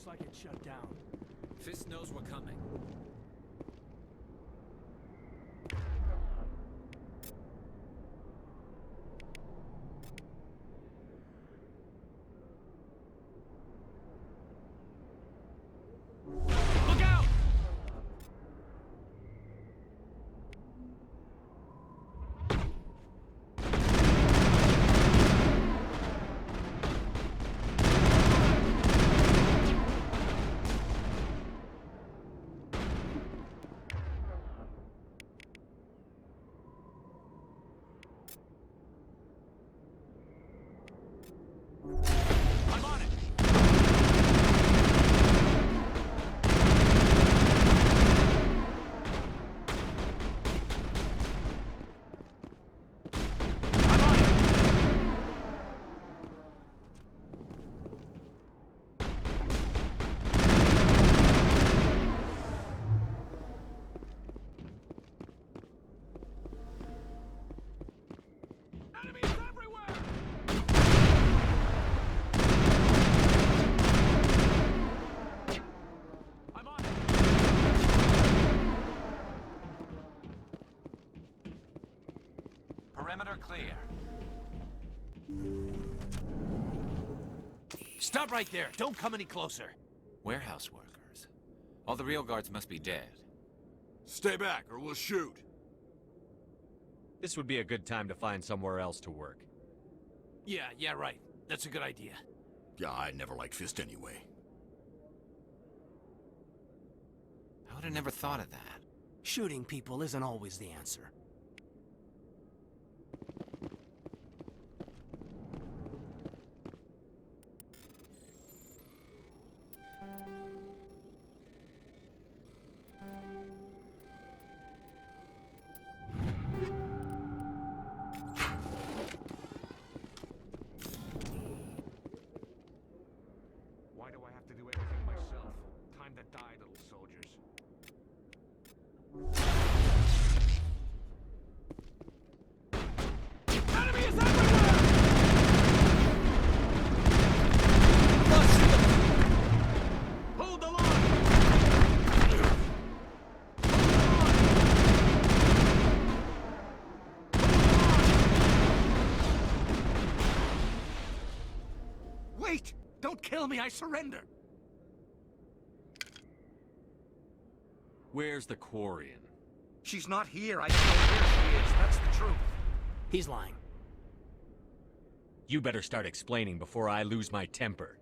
like it's shut down. Fist knows we're coming. Look out! I'm on it! I'm on it! Enemies everywhere! I'm on it! Perimeter clear. Stop right there! Don't come any closer! Warehouse workers. All the real guards must be dead. Stay back, or we'll shoot. This would be a good time to find somewhere else to work. Yeah, right. That's a good idea. Yeah, I never liked Fist anyway. I would have never thought of that. Shooting people isn't always the answer. Why do I have to do everything myself? Time to die, little soldiers. Enemy is everywhere! Hold the line! Wait! Don't kill me, I surrender! Where's the Quarian? She's not here. I don't know where she is. That's the truth. He's lying. You better start explaining before I lose my temper.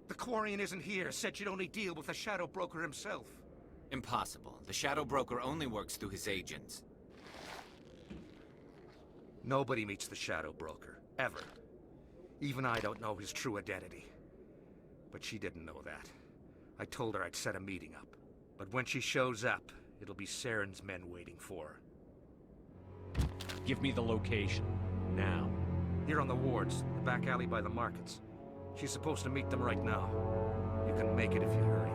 The Quarian isn't here. Said she'd only deal with the Shadow Broker himself. Impossible. The Shadow Broker only works through his agents. Nobody meets the Shadow Broker. Ever. Even I don't know his true identity. But she didn't know that. I told her I'd set a meeting up. But when she shows up, it'll be Saren's men waiting for her. Give me the location. Now. Here on the wards, the back alley by the markets. She's supposed to meet them right now. You can make it if you hurry.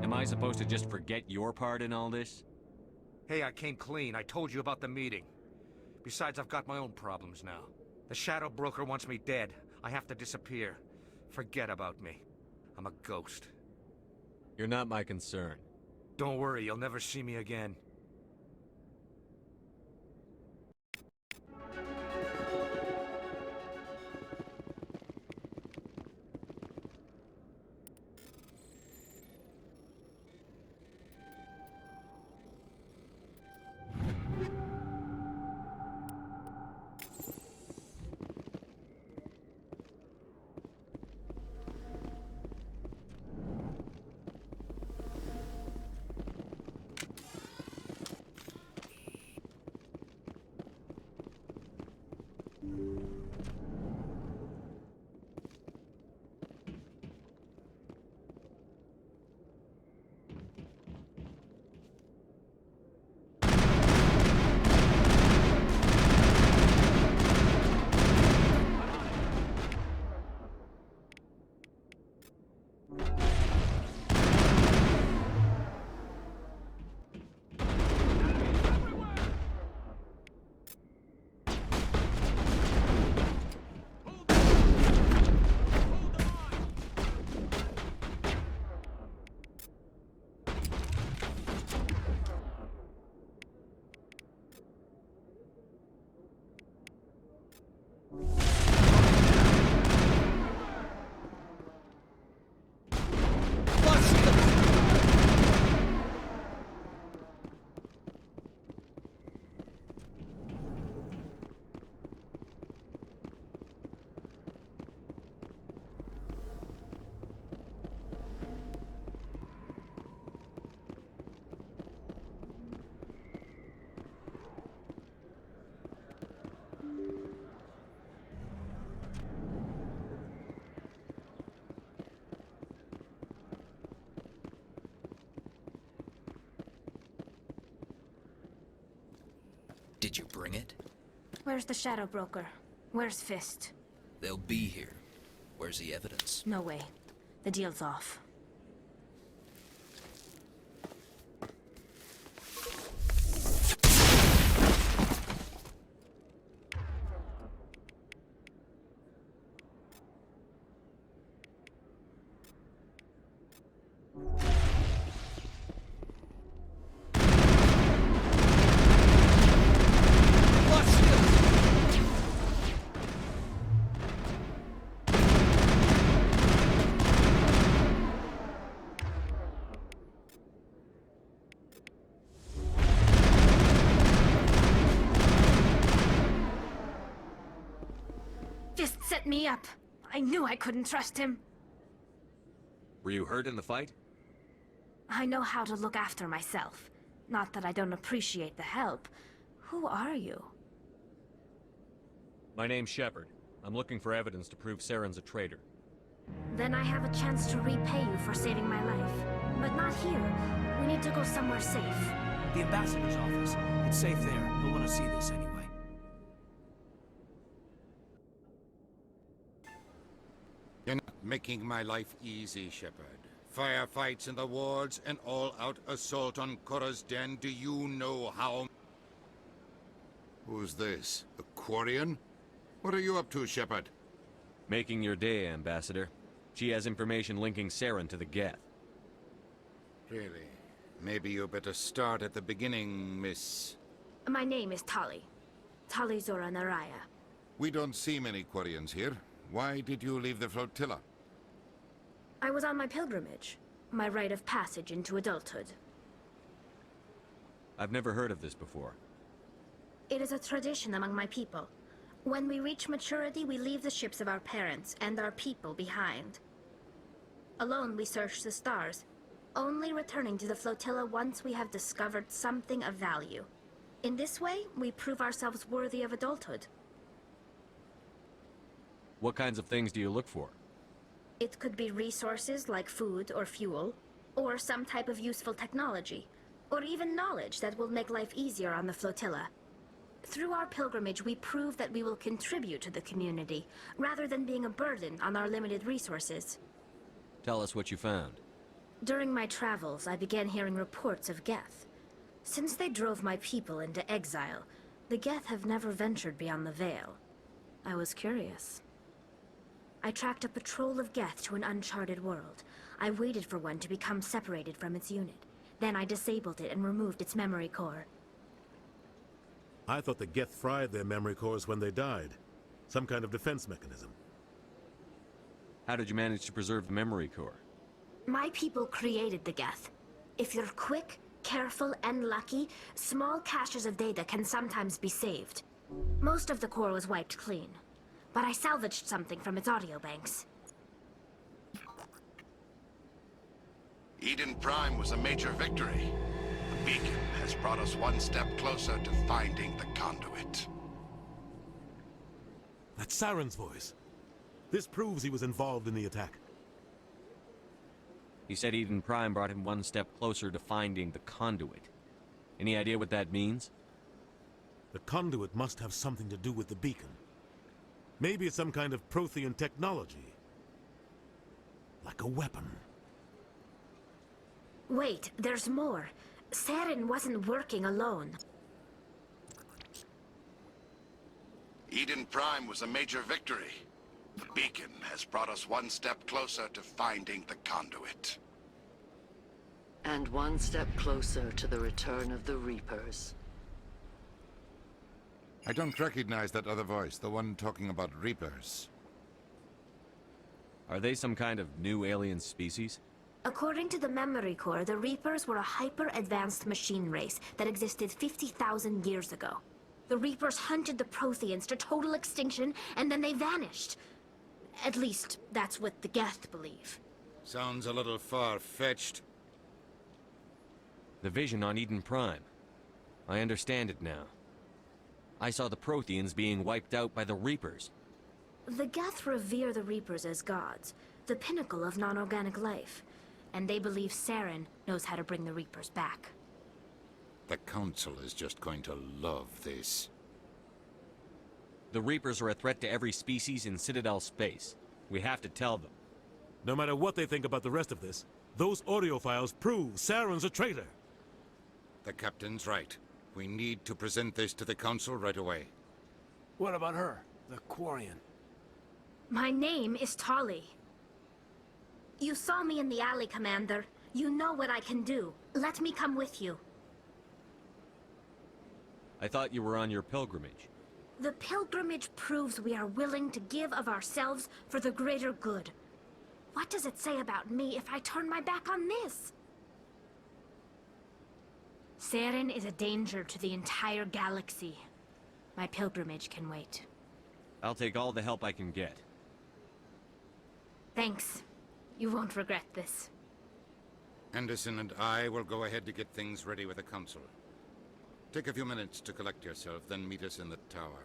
Am I supposed to just forget your part in all this? Hey, I came clean. I told you about the meeting. Besides, I've got my own problems now. The Shadow Broker wants me dead. I have to disappear. Forget about me. I'm a ghost. You're not my concern. Don't worry, you'll never see me again. Did you bring it? Where's the Shadow Broker? Where's Fist? They'll be here. Where's the evidence? No way. The deal's off. Fist set me up. I knew I couldn't trust him. Were you hurt in the fight? I know how to look after myself. Not that I don't appreciate the help. Who are you? My name's Shepard. I'm looking for evidence to prove Saren's a traitor. Then I have a chance to repay you for saving my life. But not here. We need to go somewhere safe. The ambassador's office. It's safe there. He'll want to see this anyway. You're not making my life easy, Shepard. Firefights in the wards, an all-out assault on Korra's den. Do you know how... Who's this? A Quarian? What are you up to, Shepard? Making your day, Ambassador. She has information linking Saren to the Geth. Really? Maybe you better start at the beginning, Miss... My name is Tali. Tali Zora Naraya. We don't see many Quarians here. Why did you leave the flotilla? I was on my pilgrimage. My rite of passage into adulthood. I've never heard of this before. It is a tradition among my people. When we reach maturity, we leave the ships of our parents and our people behind. Alone, we search the stars, only returning to the flotilla once we have discovered something of value. In this way, we prove ourselves worthy of adulthood. What kinds of things do you look for? It could be resources like food or fuel, or some type of useful technology, or even knowledge that will make life easier on the flotilla. Through our pilgrimage, we prove that we will contribute to the community, rather than being a burden on our limited resources. Tell us what you found. During my travels, I began hearing reports of Geth. Since they drove my people into exile, the Geth have never ventured beyond the Veil. I was curious. I tracked a patrol of Geth to an uncharted world. I waited for one to become separated from its unit. Then I disabled it and removed its memory core. I thought the Geth fried their memory cores when they died. Some kind of defense mechanism. How did you manage to preserve the memory core? My people created the Geth. If you're quick, careful, and lucky, small caches of data can sometimes be saved. Most of the core was wiped clean, but I salvaged something from its audio banks. Eden Prime was a major victory. The beacon has brought us one step closer to finding the conduit. That's Saren's voice. This proves he was involved in the attack. He said Eden Prime brought him one step closer to finding the conduit. Any idea what that means? The conduit must have something to do with the beacon. Maybe it's some kind of Prothean technology. Like a weapon. Wait, there's more. Saren wasn't working alone. Eden Prime was a major victory. The beacon has brought us one step closer to finding the conduit. And one step closer to the return of the Reapers. I don't recognize that other voice, the one talking about Reapers. Are they some kind of new alien species? According to the memory core, the Reapers were a hyper-advanced machine race that existed 50,000 years ago. The Reapers hunted the Protheans to total extinction, and then they vanished. At least, that's what the Geth believe. Sounds a little far-fetched. The vision on Eden Prime. I understand it now. I saw the Protheans being wiped out by the Reapers. The Geth revere the Reapers as gods, the pinnacle of non-organic life. And they believe Saren knows how to bring the Reapers back. The Council is just going to love this. The Reapers are a threat to every species in Citadel space. We have to tell them. No matter what they think about the rest of this, those audio files prove Saren's a traitor. The Captain's right. We need to present this to the Council right away. What about her? The Quarian. My name is Tali. You saw me in the alley, Commander. You know what I can do. Let me come with you. I thought you were on your pilgrimage. The pilgrimage proves we are willing to give of ourselves for the greater good. What does it say about me if I turn my back on this? Saren is a danger to the entire galaxy. My pilgrimage can wait. I'll take all the help I can get. Thanks. You won't regret this. Anderson and I will go ahead to get things ready with the Council. Take a few minutes to collect yourself, then meet us in the tower.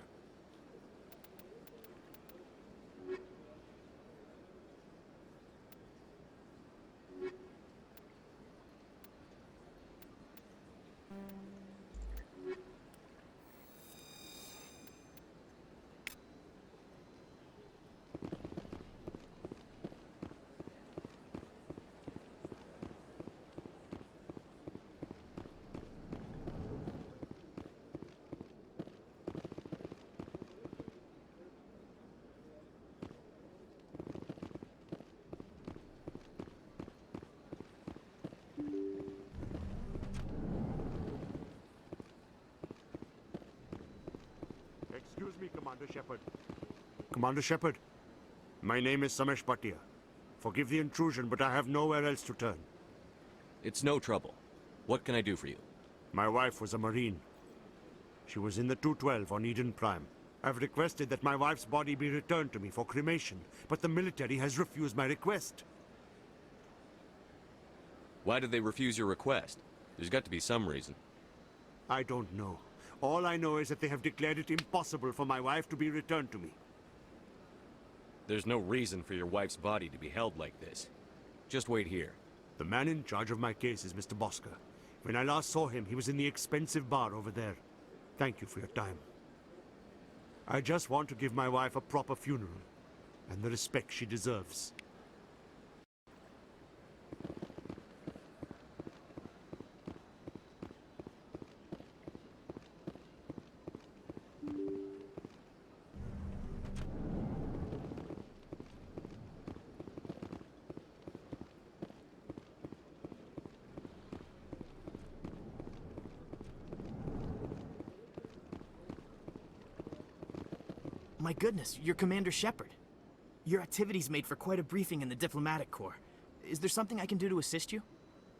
Excuse me, Commander Shepard. Commander Shepard, my name is Samesh Bhatia. Forgive the intrusion, but I have nowhere else to turn. It's no trouble. What can I do for you? My wife was a Marine. She was in the 212 on Eden Prime. I've requested that my wife's body be returned to me for cremation, but the military has refused my request. Why did they refuse your request? There's got to be some reason. I don't know. All I know is that they have declared it impossible for my wife to be returned to me. There's no reason for your wife's body to be held like this. Just wait here. The man in charge of my case is Mr. Bosker. When I last saw him, he was in the expensive bar over there. Thank you for your time. I just want to give my wife a proper funeral, and the respect she deserves. My goodness, you're Commander Shepard. Your activities made for quite a briefing in the Diplomatic Corps. Is there something I can do to assist you?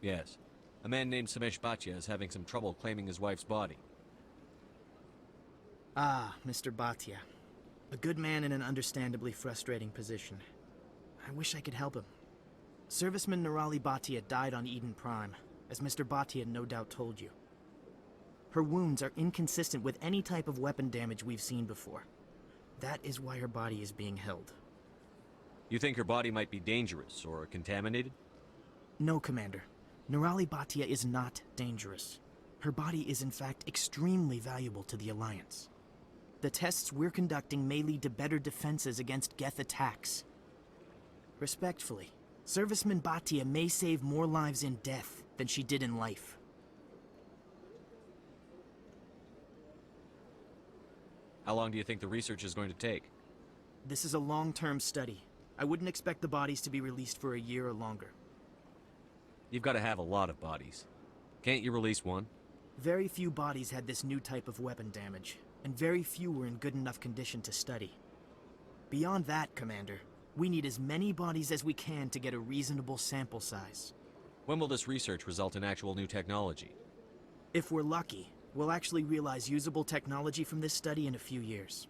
Yes. A man named Samesh Bhatia is having some trouble claiming his wife's body. Ah, Mr. Bhatia. A good man in an understandably frustrating position. I wish I could help him. Serviceman Nirali Bhatia died on Eden Prime, as Mr. Bhatia no doubt told you. Her wounds are inconsistent with any type of weapon damage we've seen before. That is why her body is being held. You think her body might be dangerous or contaminated? No, Commander. Nirali Bhatia is not dangerous. Her body is in fact extremely valuable to the Alliance. The tests we're conducting may lead to better defenses against Geth attacks. Respectfully, Serviceman Bhatia may save more lives in death than she did in life. How long do you think the research is going to take? This is a long-term study. I wouldn't expect the bodies to be released for a year or longer. You've got to have a lot of bodies. Can't you release one? Very few bodies had this new type of weapon damage, and very few were in good enough condition to study. Beyond that, Commander, we need as many bodies as we can to get a reasonable sample size. When will this research result in actual new technology? If we're lucky, we'll actually realize usable technology from this study in a few years.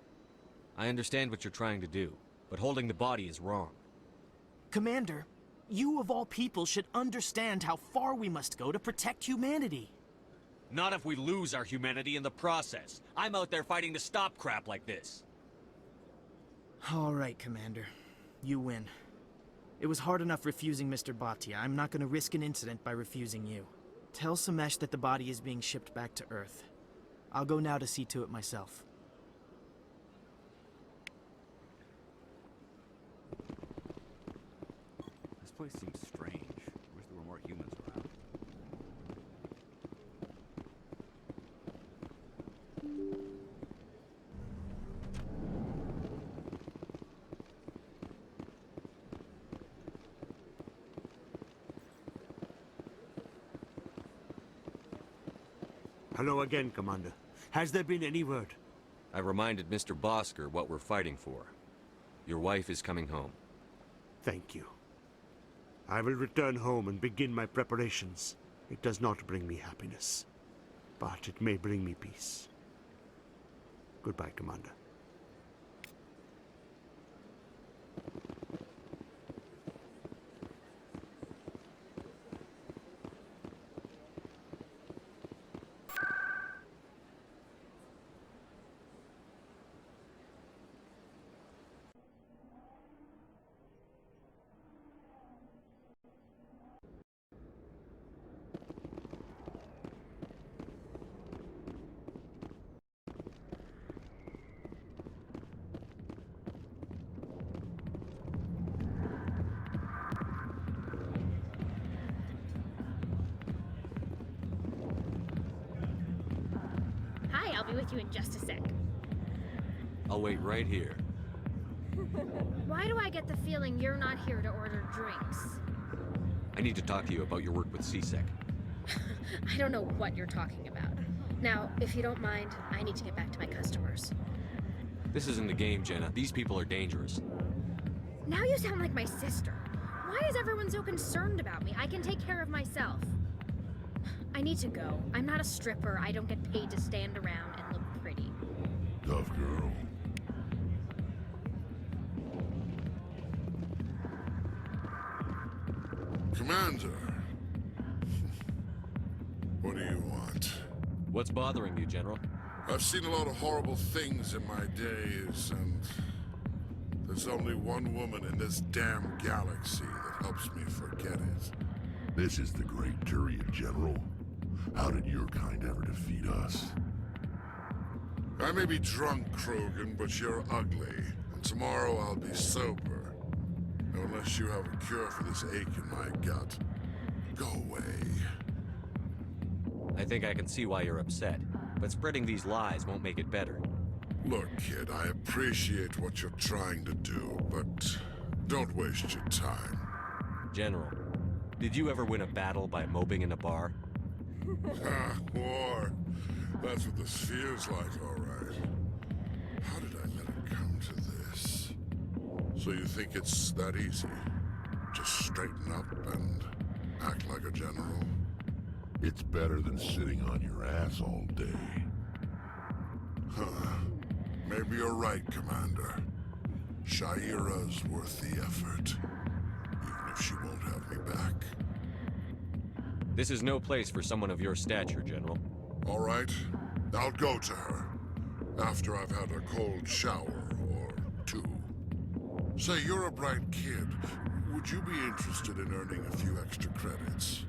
I understand what you're trying to do, but holding the body is wrong. Commander, you of all people should understand how far we must go to protect humanity. Not if we lose our humanity in the process. I'm out there fighting to stop crap like this. All right, Commander. You win. It was hard enough refusing Mr. Bhatia. I'm not going to risk an incident by refusing you. Tell Samesh that the body is being shipped back to Earth. I'll go now to see to it myself. This place seems strange. I wish there were more humans around. Hello again, Commander. Has there been any word? I reminded Mr. Bosker what we're fighting for. Your wife is coming home. Thank you. I will return home and begin my preparations. It does not bring me happiness, but it may bring me peace. Goodbye, Commander. Hi, I'll be with you in just a sec. I'll wait right here. Why do I get the feeling you're not here to order drinks? I need to talk to you about your work with CSEC. I don't know what you're talking about. Now, if you don't mind, I need to get back to my customers. This isn't a game, Jenna. These people are dangerous. Now you sound like my sister. Why is everyone so concerned about me? I can take care of myself. I need to go. I'm not a stripper. I don't get paid to stand around and look pretty. Tough girl. Commander. What do you want? What's bothering you, General? I've seen a lot of horrible things in my days, and there's only one woman in this damn galaxy that helps me forget it. This is the Great Turian, General. How did your kind ever defeat us? I may be drunk, Krogan, but you're ugly. And tomorrow I'll be sober. Unless you have a cure for this ache in my gut. Go away. I think I can see why you're upset, but spreading these lies won't make it better. Look, kid, I appreciate what you're trying to do, but don't waste your time. General, did you ever win a battle by moping in a bar? Ha, war. That's what this feels like, all right. How did I let it come to this? So you think it's that easy? Just straighten up and act like a general? It's better than sitting on your ass all day. Huh. Maybe you're right, Commander. Shaira's worth the effort. Even if she won't have me back. This is no place for someone of your stature, General. All right. I'll go to her. After I've had a cold shower or two. Say, you're a bright kid. Would you be interested in earning a few extra credits?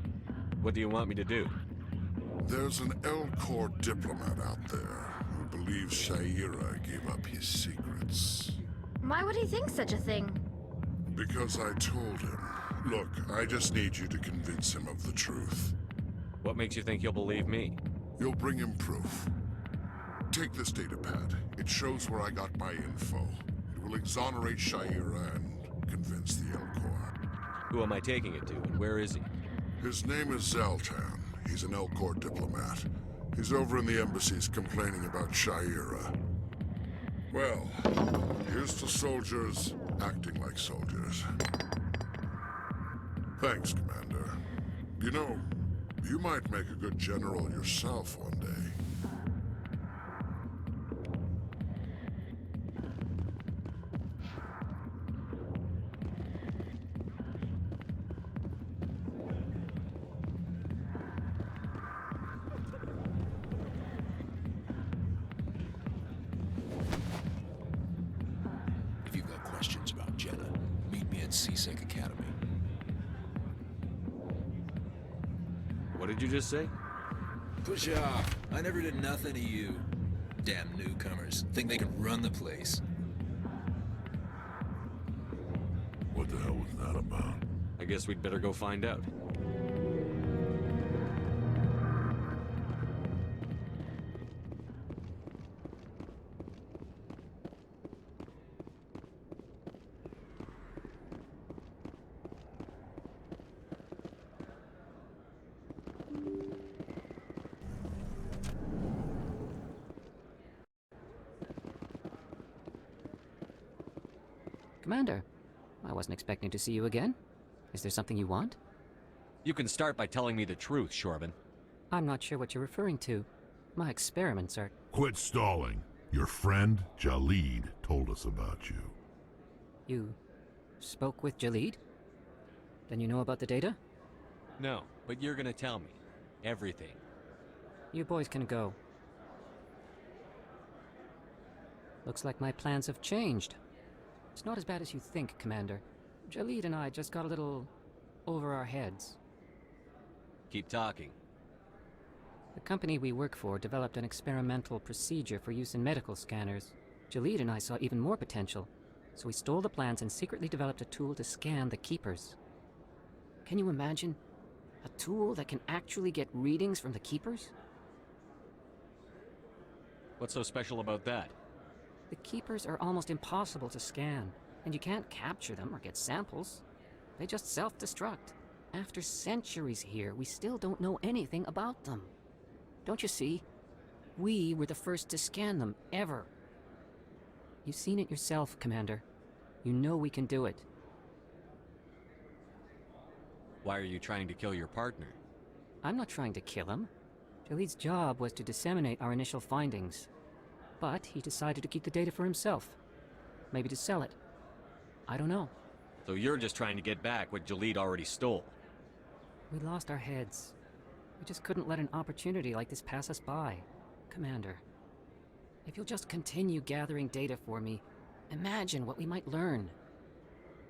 What do you want me to do? There's an Elcor diplomat out there who believes Shaira gave up his secrets. Why would he think such a thing? Because I told him. Look, I just need you to convince him of the truth. What makes you think he'll believe me? You'll bring him proof. Take this datapad. It shows where I got my info. It will exonerate Shaira and convince the Elcor. Who am I taking it to, and where is he? His name is Zoltan. He's an Elcor diplomat. He's over in the embassies complaining about Shaira. Well, here's to soldiers acting like soldiers. Thanks, Commander. You know, you might make a good general yourself one day. If you've got questions about Jenna, meet me at CSEC Academy. What did you just say? Push off. I never did nothing to you. Damn newcomers. Think they can run the place. What the hell was that about? I guess we'd better go find out. Commander, I wasn't expecting to see you again. Is there something you want? You can start by telling me the truth, Shorban. I'm not sure what you're referring to. My experiments are... Quit stalling. Your friend, Jalid, told us about you. You spoke with Jalid? Then you know about the data? No, but you're gonna tell me. Everything. You boys can go. Looks like my plans have changed. It's not as bad as you think, Commander. Jalid and I just got a little over our heads. Keep talking. The company we work for developed an experimental procedure for use in medical scanners. Jalid and I saw even more potential, so we stole the plans and secretly developed a tool to scan the Keepers. Can you imagine? A tool that can actually get readings from the Keepers? What's so special about that? The Keepers are almost impossible to scan, and you can't capture them or get samples. They just self-destruct. After centuries here, we still don't know anything about them. Don't you see? We were the first to scan them, ever. You've seen it yourself, Commander. You know we can do it. Why are you trying to kill your partner? I'm not trying to kill him. Jalid's job was to disseminate our initial findings. But he decided to keep the data for himself. Maybe to sell it. I don't know. So you're just trying to get back what Jalid already stole? We lost our heads. We just couldn't let an opportunity like this pass us by. Commander, if you'll just continue gathering data for me, imagine what we might learn.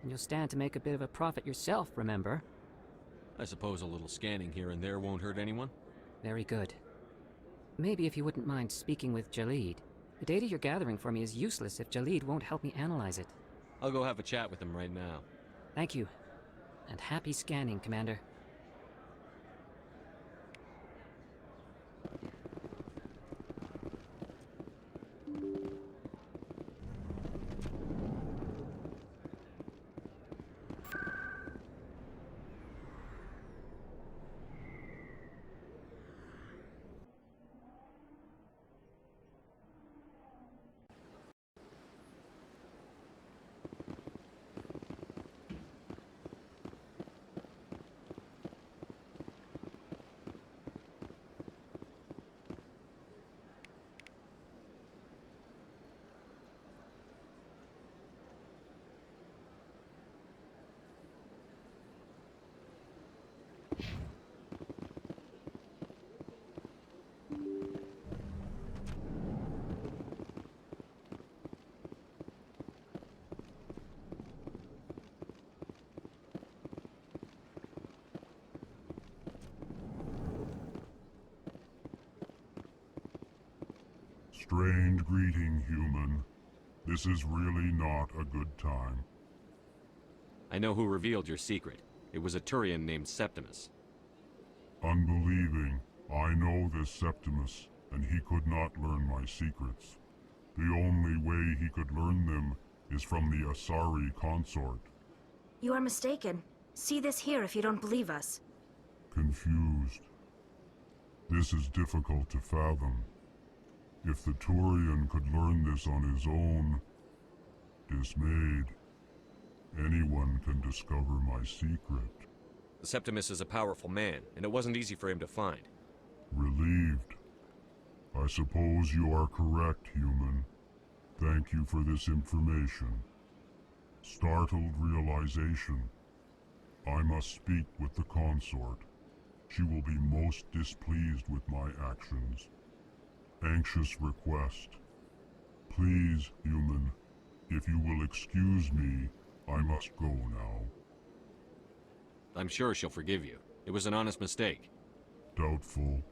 And you'll stand to make a bit of a profit yourself, remember? I suppose a little scanning here and there won't hurt anyone? Very good. Maybe if you wouldn't mind speaking with Jalid. The data you're gathering for me is useless if Jalid won't help me analyze it. I'll go have a chat with him right now. Thank you. And happy scanning, Commander. Strange greeting, human. This is really not a good time. I know who revealed your secret. It was a Turian named Septimus. Unbelieving. I know this Septimus, and he could not learn my secrets. The only way he could learn them is from the Asari Consort. You are mistaken. See this here if you don't believe us. Confused. This is difficult to fathom. If the Turian could learn this on his own, dismayed, anyone can discover my secret. Septimus is a powerful man, and it wasn't easy for him to find. Relieved. I suppose you are correct, human. Thank you for this information. Startled realization. I must speak with the consort. She will be most displeased with my actions. Anxious request. Please, human, if you will excuse me, I must go now. I'm sure she'll forgive you. It was an honest mistake. Doubtful.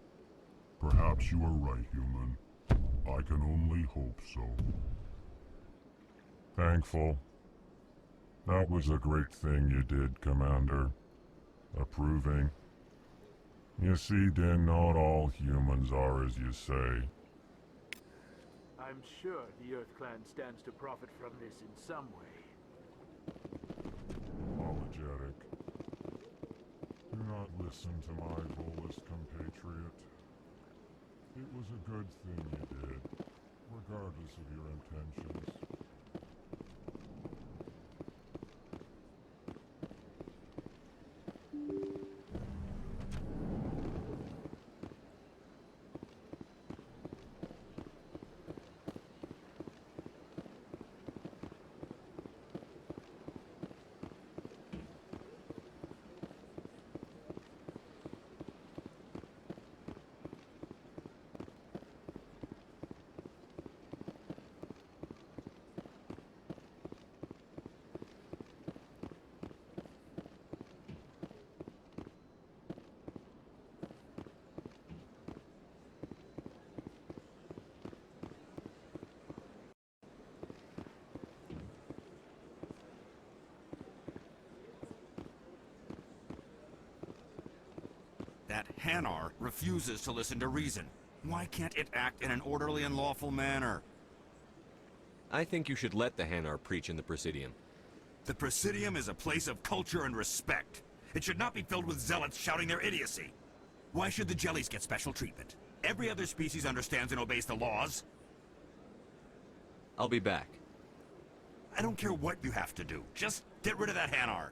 Perhaps you are right, human. I can only hope so. Thankful. That was a great thing you did, Commander. Approving. You see, Din, not all humans are as you say. I'm sure the Earth Clan stands to profit from this in some way. Apologetic. Do not listen to my Volus compatriot. It was a good thing you did, regardless of your intentions. That Hanar refuses to listen to reason. Why can't it act in an orderly and lawful manner? I think you should let the Hanar preach in the Presidium. The Presidium is a place of culture and respect. It should not be filled with zealots shouting their idiocy. Why should the jellies get special treatment? Every other species understands and obeys the laws. I'll be back. I don't care what you have to do. Just get rid of that Hanar.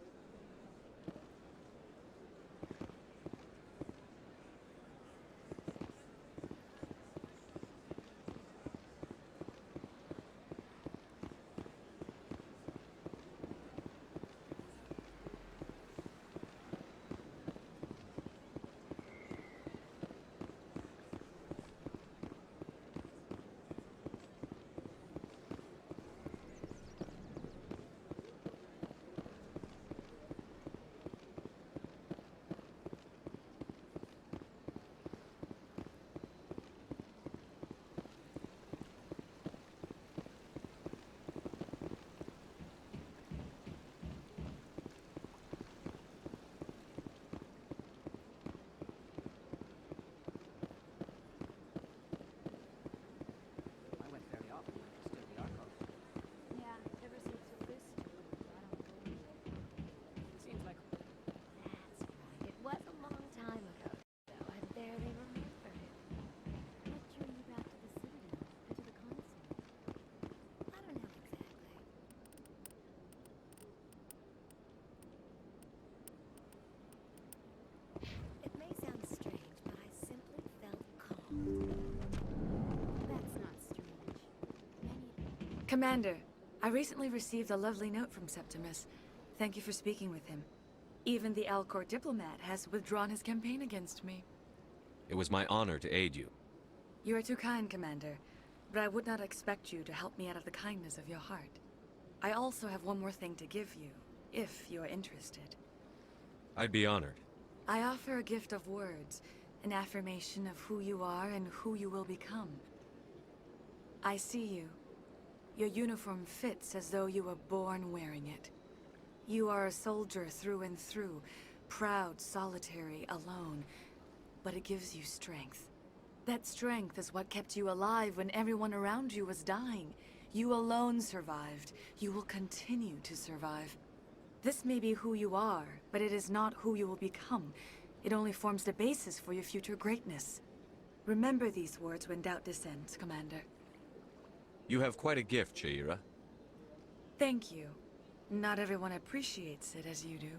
Commander, I recently received a lovely note from Septimus. Thank you for speaking with him. Even the Alcor diplomat has withdrawn his campaign against me. It was my honor to aid you. You are too kind, Commander, but I would not expect you to help me out of the kindness of your heart. I also have one more thing to give you, if you are interested. I'd be honored. I offer a gift of words, an affirmation of who you are and who you will become. I see you. Your uniform fits as though you were born wearing it. You are a soldier through and through, proud, solitary, alone, but it gives you strength. That strength is what kept you alive when everyone around you was dying. You alone survived. You will continue to survive. This may be who you are, but it is not who you will become. It only forms the basis for your future greatness. Remember these words when doubt descends, Commander. You have quite a gift, Shaira. Thank you. Not everyone appreciates it as you do.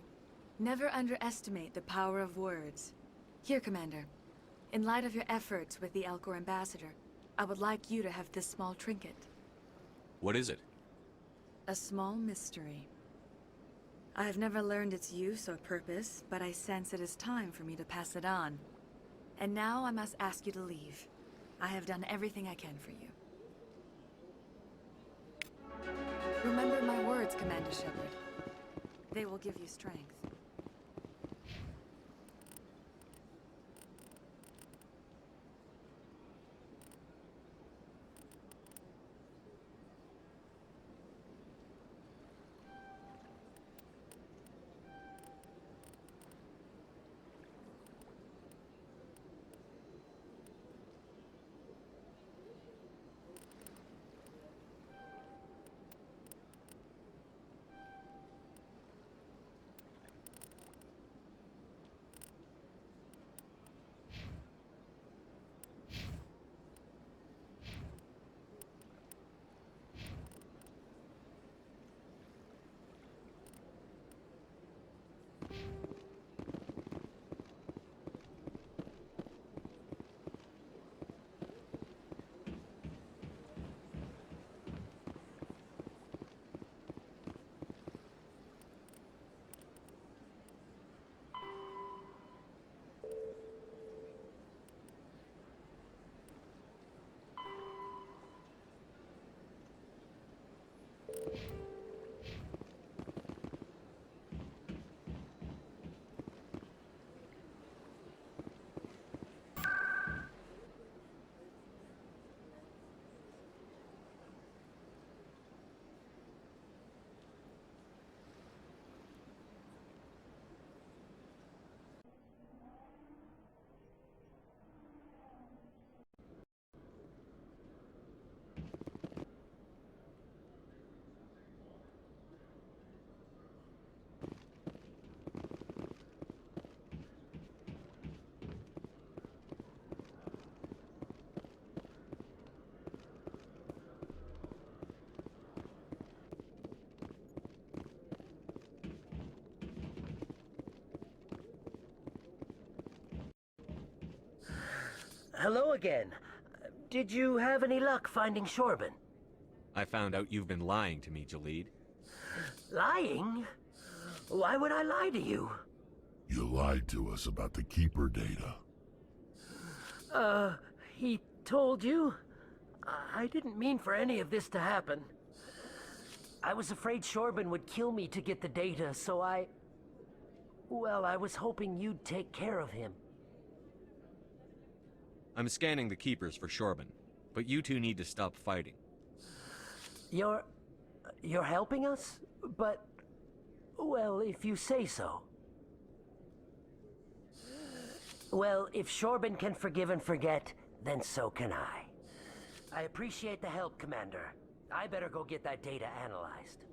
Never underestimate the power of words. Here, Commander. In light of your efforts with the Alcor ambassador, I would like you to have this small trinket. What is it? A small mystery. I have never learned its use or purpose, but I sense it is time for me to pass it on. And now I must ask you to leave. I have done everything I can for you. Remember my words, Commander Shepard. They will give you strength. Hello again. Did you have any luck finding Shorban? I found out you've been lying to me, Jalid. Lying? Why would I lie to you? You lied to us about the Keeper data. He told you? I didn't mean for any of this to happen. I was afraid Shorban would kill me to get the data, so well, I was hoping you'd take care of him. I'm scanning the Keepers for Shorban, but you two need to stop fighting. You're helping us? But, well, if you say so. Well, if Shorban can forgive and forget, then so can I. I appreciate the help, Commander. I better go get that data analyzed.